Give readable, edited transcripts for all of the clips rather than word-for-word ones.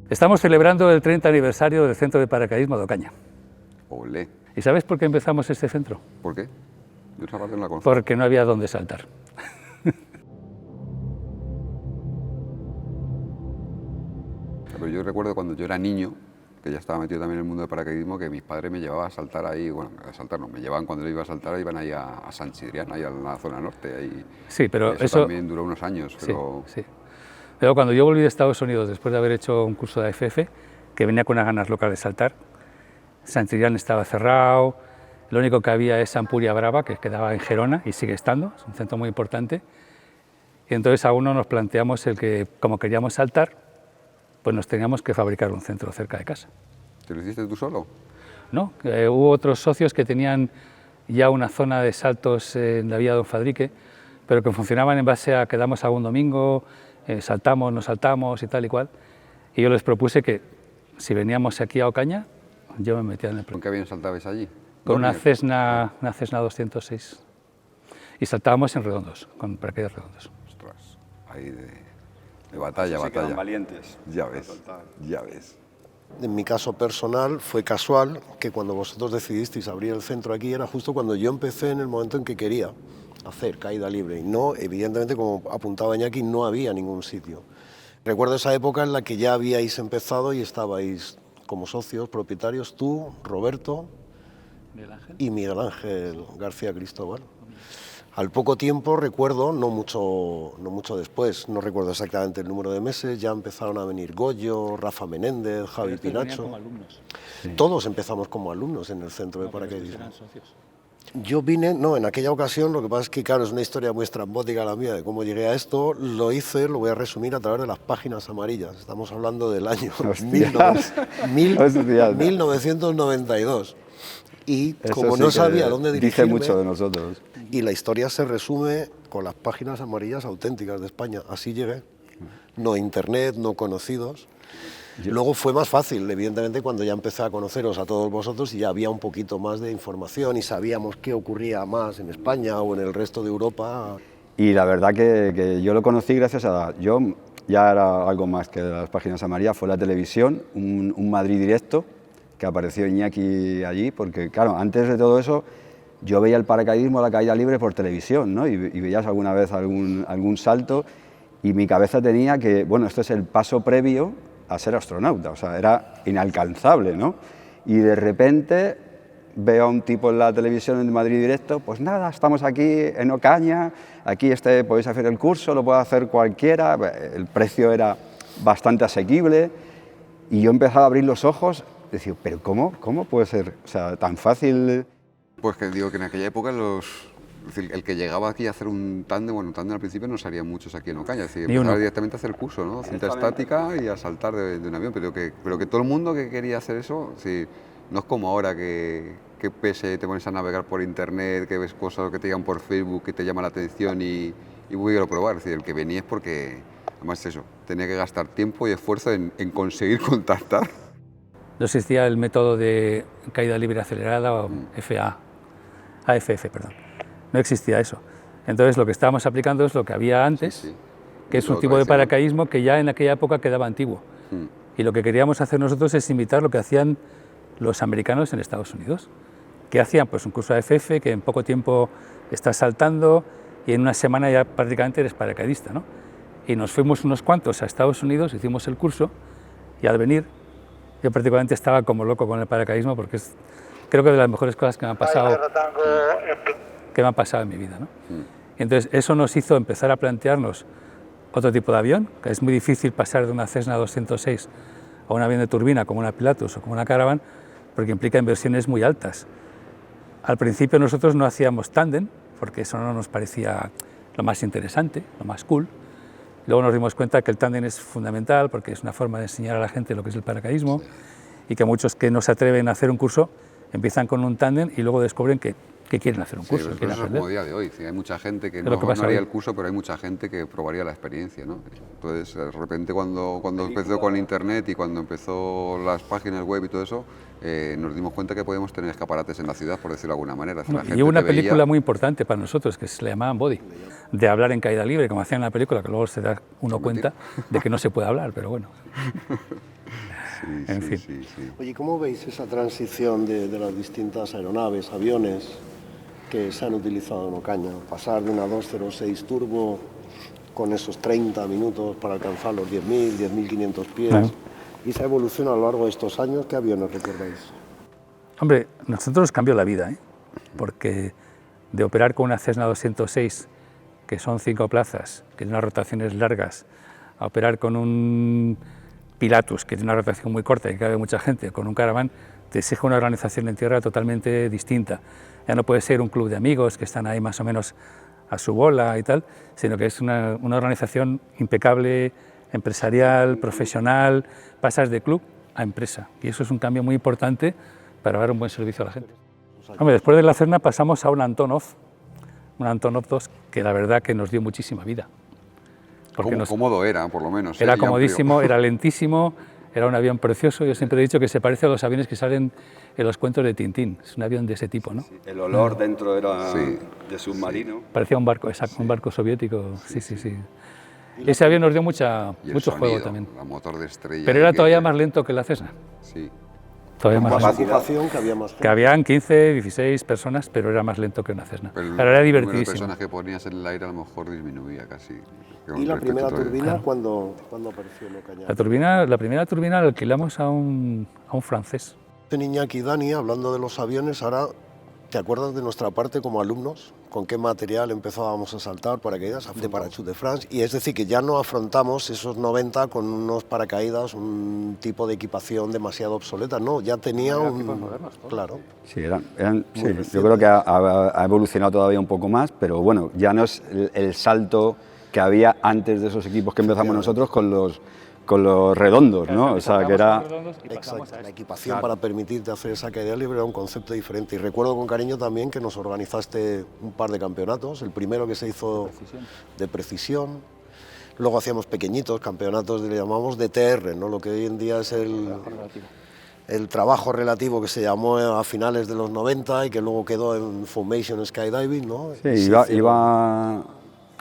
Estamos celebrando el 30 aniversario del Centro de Paracaidismo de Ocaña. Olé. ¿Y sabes por qué empezamos este centro? ¿Por qué? Yo esa parte no la conozco. Porque no había dónde saltar. Pero yo recuerdo cuando yo era niño, que ya estaba metido también en el mundo del paracaidismo, que mis padres me llevaban a saltar ahí, bueno, a saltar no, me llevaban cuando yo iba a saltar, iban ahí a San Chidrián, ahí a la zona norte. Ahí. Sí, pero eso también duró unos años. Pero... Sí, sí. Pero cuando yo volví de Estados Unidos, después de haber hecho un curso de AFF, que venía con unas ganas locas de saltar, San Chidrián estaba cerrado, lo único que había es Ampuria Brava, que quedaba en Gerona y sigue estando, es un centro muy importante. Y entonces a uno nos planteamos el que, como queríamos saltar, pues nos teníamos que fabricar un centro cerca de casa. ¿Te lo hiciste tú solo? No, hubo otros socios que tenían ya una zona de saltos en la vía Don Fadrique, pero que funcionaban en base a quedamos algún domingo, saltamos, no saltamos y tal y cual. Y yo les propuse que si veníamos aquí a Ocaña, yo me metía en el plan. ¿Con qué avión saltabais allí? Con una Cessna 206. Y saltábamos en redondos, con paracaídas redondos. Ostras, ahí de batalla, Así se batalla. quedan valientes. Ya ves, ya ves. En mi caso personal fue casual que cuando vosotros decidisteis abrir el centro aquí era justo cuando yo empecé en el momento en que quería hacer caída libre y no, evidentemente como apuntaba Iñaki, no había ningún sitio. Recuerdo esa época en la que ya habíais empezado y estabais como socios, propietarios, tú, Roberto y Miguel Ángel García Cristóbal. Al poco tiempo, recuerdo, no mucho después, no recuerdo exactamente el número de meses, ya empezaron a venir Goyo, Rafa Menéndez, Javi Pinacho. Como alumnos. Sí. Todos empezamos como alumnos en el centro de paracaidismo. Eran socios. Yo vine, no, en aquella ocasión, lo que pasa es que, claro, es una historia muy estrambótica la mía de cómo llegué a esto, lo hice, lo voy a resumir a través de las páginas amarillas. Estamos hablando del año 1992. Y Eso como sí no que sabía dónde dirigirme... Dice mucho de nosotros. Y la historia se resume con las páginas amarillas auténticas de España. Así llegué. No internet, no conocidos. Luego fue más fácil, evidentemente, cuando ya empecé a conoceros a todos vosotros y ya había un poquito más de información y sabíamos qué ocurría más en España o en el resto de Europa. Y la verdad que yo lo conocí gracias a... Yo ya era algo más que las páginas amarillas, fue la televisión, un Madrid directo, que apareció Iñaki allí, porque claro, antes de todo eso yo veía el paracaidismo, la caída libre por televisión, ¿no? Y veías alguna vez algún salto y mi cabeza tenía que, bueno, esto es el paso previo a ser astronauta, o sea, era inalcanzable, ¿no? Y de repente veo a un tipo en la televisión en Madrid directo, pues nada, estamos aquí en Ocaña, aquí podéis hacer el curso, lo puede hacer cualquiera, el precio era bastante asequible y yo empezaba a abrir los ojos. Decía, pero ¿cómo puede ser? O sea, tan fácil. Pues que digo que en aquella época el que llegaba aquí a hacer un tándem, bueno, un tándem al principio no salían muchos aquí en Ocaña, es decir, empezaba directamente a hacer el curso, ¿no? Cinta estática y a saltar de un avión, pero que todo el mundo que quería hacer eso, sí, no es como ahora que pese, te pones a navegar por internet, que ves cosas que te llegan por Facebook, que te llama la atención y voy a probar, es decir, el que venía es porque, además eso, tenía que gastar tiempo y esfuerzo en conseguir contactar. No existía el método de caída libre acelerada o AFF, perdón. No existía eso. Entonces lo que estábamos aplicando es lo que había antes, que es un tipo de paracaidismo que ya en aquella época quedaba antiguo. Y lo que queríamos hacer nosotros es imitar lo que hacían los americanos en Estados Unidos, que hacían pues un curso AFF que en poco tiempo estás saltando y en una semana ya prácticamente eres paracaidista, ¿no? Y nos fuimos unos cuantos a Estados Unidos, hicimos el curso y al venir yo particularmente estaba como loco con el paracaidismo porque es, creo que de las mejores cosas que me han pasado en mi vida, ¿no? Y entonces eso nos hizo empezar a plantearnos otro tipo de avión, que es muy difícil pasar de una Cessna 206 a un avión de turbina como una Pilatus o como una Caravan, porque implica inversiones muy altas. Al principio nosotros no hacíamos tándem, porque eso no nos parecía lo más interesante, lo más cool. Luego nos dimos cuenta que el tándem es fundamental porque es una forma de enseñar a la gente lo que es el paracaidismo y que muchos que no se atreven a hacer un curso empiezan con un tándem y luego descubren que quieren hacer un curso. Pero eso es como día de hoy. Hay mucha gente que no haría el curso, pero hay mucha gente que probaría la experiencia, ¿no? Entonces, de repente, cuando empezó con Internet y cuando empezó las páginas web y todo eso, nos dimos cuenta que podíamos tener escaparates en la ciudad, por decirlo de alguna manera. Y hubo una película muy importante para nosotros que se le llamaban Body, de hablar en caída libre, como hacían en la película, que luego se da uno cuenta de que no se puede hablar, pero bueno. En fin. Sí. Oye, ¿cómo veis esa transición de las distintas aeronaves, aviones que se han utilizado en Ocaña? Pasar de una 206 turbo con esos 30 minutos para alcanzar los 10.000, 10.500 pies. Claro. Y esa evolución a lo largo de estos años, ¿qué aviones recordáis? Hombre, nosotros nos cambió la vida, porque de operar con una Cessna 206, que son 5 plazas, que tiene unas rotaciones largas, a operar con un Pilatus, que tiene una rotación muy corta y que cabe mucha gente, con un Caravan, te exige una organización en tierra totalmente distinta. Ya no puede ser un club de amigos que están ahí más o menos a su bola y tal, sino que es una organización impecable, empresarial, profesional, pasas de club a empresa. Y eso es un cambio muy importante para dar un buen servicio a la gente. Hombre, después de la Cessna pasamos a un Antonov 2, que la verdad que nos dio muchísima vida. Cómodo era, por lo menos. Era comodísimo, era lentísimo, era un avión precioso. Yo siempre he dicho que se parece a los aviones que salen en los cuentos de Tintín. Es un avión de ese tipo, ¿no? Sí, el olor dentro era de submarino. Sí. Parecía un barco, exacto, un barco soviético. Sí. Ese avión nos dio mucho juego también. El motor de estrella. Pero era todavía más lento que la Cessna. Sí. Todavía más ocupación, que había más gente. Que habían 15, 16 personas, pero era más lento que una Cessna. Pero era divertidísimo. El personas que ponías en el aire a lo mejor disminuía casi. ¿Y la primera turbina cuándo apareció en Ocaña? La primera turbina la alquilamos a un francés. Iñaki y Dani, hablando de los aviones, ahora, ¿te acuerdas de nuestra parte como alumnos? ¿Con qué material empezábamos a saltar paracaídas? De Parachute de France. Y es decir, que ya no afrontamos esos 90 con unos paracaídas, un tipo de equipación demasiado obsoleta. No, ya tenía modernos, claro. Sí, yo creo que ha evolucionado todavía un poco más, pero bueno, ya no es el salto que había antes de esos equipos que empezamos nosotros con los redondos, ¿no? O sea, que era... Exacto, la equipación para permitirte hacer esa caída libre era un concepto diferente. Y recuerdo con cariño también que nos organizaste un par de campeonatos. El primero que se hizo de precisión. Luego hacíamos pequeñitos campeonatos, le llamamos de TR, ¿no? Lo que hoy en día es el trabajo relativo que se llamó a finales de los 90 y que luego quedó en Formation Skydiving, ¿no? Sí, iba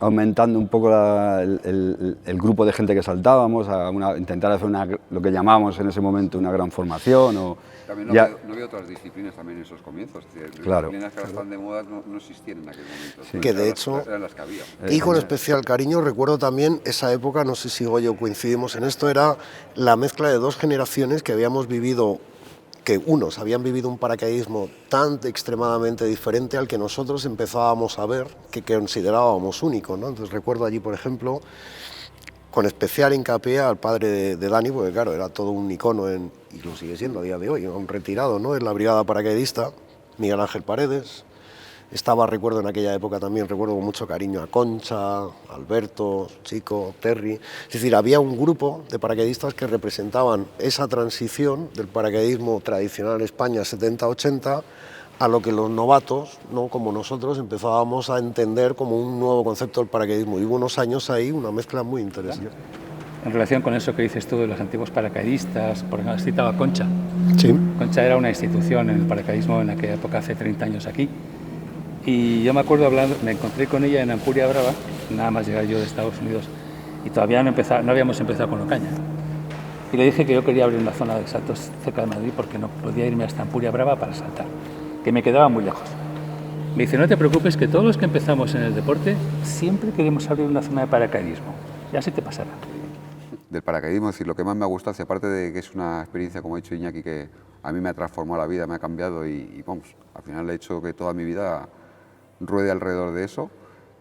aumentando un poco el grupo de gente que saltábamos, a intentar hacer lo que llamábamos en ese momento una gran formación. También no había otras disciplinas también en esos comienzos, es decir, claro, disciplinas que ahora están de moda no existían en aquel momento. Sí. Que de hecho, eran las que había. Y con especial cariño recuerdo también esa época, no sé si Goyo coincidimos en esto, era la mezcla de dos generaciones que habíamos vivido, que unos habían vivido un paracaidismo tan extremadamente diferente al que nosotros empezábamos a ver, que considerábamos único, ¿no? Entonces recuerdo allí, por ejemplo, con especial hincapié al padre de Dani, porque claro, era todo un icono, y lo sigue siendo a día de hoy, un retirado, ¿no? En la brigada paracaidista, Miguel Ángel Paredes. Estaba, recuerdo en aquella época también, recuerdo con mucho cariño a Concha, Alberto, Chico, Terry. Es decir, había un grupo de paracaidistas que representaban esa transición del paracaidismo tradicional en España 70-80 a lo que los novatos, ¿no?, como nosotros, empezábamos a entender como un nuevo concepto del paracaidismo. Y hubo unos años ahí una mezcla muy interesante. En relación con eso que dices tú de los antiguos paracaidistas, por ejemplo, has citado a Concha. Sí. Concha era una institución en el paracaidismo en aquella época, hace 30 años aquí. Y yo me acuerdo me encontré con ella en Ampuria Brava, nada más llegar yo de Estados Unidos, y todavía no habíamos empezado con Ocaña. Y le dije que yo quería abrir una zona de saltos cerca de Madrid porque no podía irme hasta Ampuria Brava para saltar, que me quedaba muy lejos. Me dice, no te preocupes, que todos los que empezamos en el deporte siempre queremos abrir una zona de paracaidismo, ya se te pasará. Del paracaidismo, es decir, lo que más me ha gustado, aparte de que es una experiencia, como ha dicho Iñaki, que a mí me ha transformado la vida, me ha cambiado y vamos, al final he hecho que toda mi vida ruede alrededor de eso,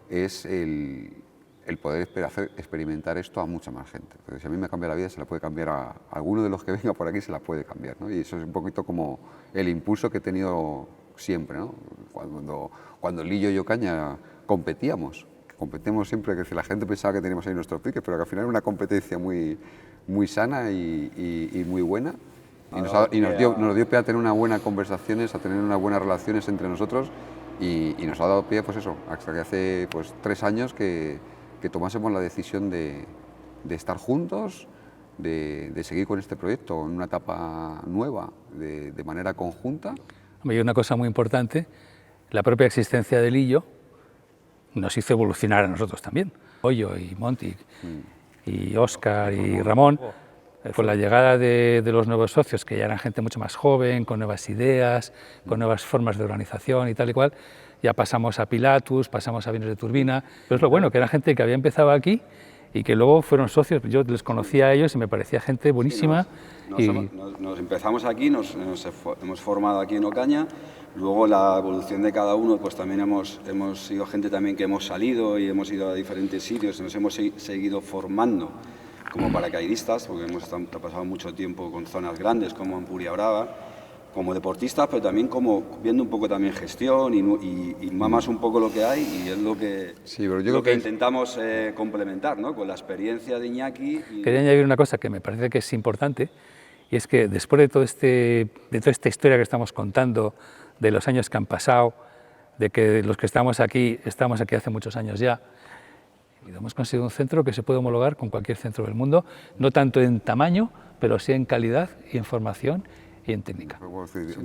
es el poder experimentar esto a mucha más gente. Entonces, si a mí me cambia la vida, se la puede cambiar a alguno de los que venga por aquí, se la puede cambiar, ¿no? Y eso es un poquito como el impulso que he tenido siempre, ¿no? Cuando Lillo y Ocaña competíamos siempre, que la gente pensaba que teníamos ahí nuestros piques, pero que al final era una competencia muy sana y muy buena. Y nos dio pie a tener unas buenas conversaciones, a tener unas buenas relaciones entre nosotros. Y nos ha dado pie, pues eso, hasta que hace 3 años que tomásemos la decisión de estar juntos, de seguir con este proyecto en una etapa nueva, de manera conjunta. Y una cosa muy importante, la propia existencia de Lillo nos hizo evolucionar a nosotros también. Goyo y Monty y Óscar y Ramón Con la llegada de los nuevos socios, que ya eran gente mucho más joven, con nuevas ideas, con nuevas formas de organización y tal y cual, ya pasamos a Pilatus, pasamos a Vinos de Turbina. Pero es lo bueno, que era gente que había empezado aquí y que luego fueron socios. Yo les conocía a ellos y me parecía gente buenísima. Sí, nos empezamos aquí, nos hemos formado aquí en Ocaña. Luego la evolución de cada uno, pues también hemos sido gente también que hemos salido y hemos ido a diferentes sitios, nos hemos seguido formando como paracaidistas, porque hemos pasado mucho tiempo con zonas grandes como Ampuria Brava, como deportistas, pero también como viendo un poco también gestión y más un poco lo que hay, y es lo que, sí, pero yo creo que intentamos complementar, ¿no? Con la experiencia de Iñaki. Quería añadir una cosa que me parece que es importante, y es que después de toda esta historia que estamos contando, de los años que han pasado, de que los que estamos aquí hace muchos años ya, y hemos conseguido un centro que se puede homologar con cualquier centro del mundo, no tanto en tamaño, pero sí en calidad y en formación y en técnica.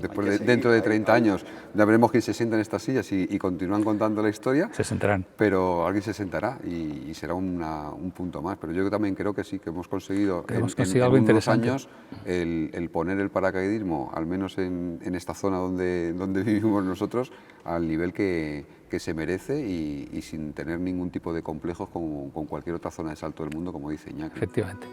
Después dentro de 30 años ya veremos quién se sienta en estas sillas y continúan contando la historia. Se sentarán. Pero alguien se sentará y será un punto más. Pero yo también creo que sí, que hemos conseguido en algo unos años el poner el paracaidismo, al menos en esta zona donde vivimos nosotros, al nivel que se merece y sin tener ningún tipo de complejos con cualquier otra zona de salto del mundo, como dice Iñaki. Efectivamente.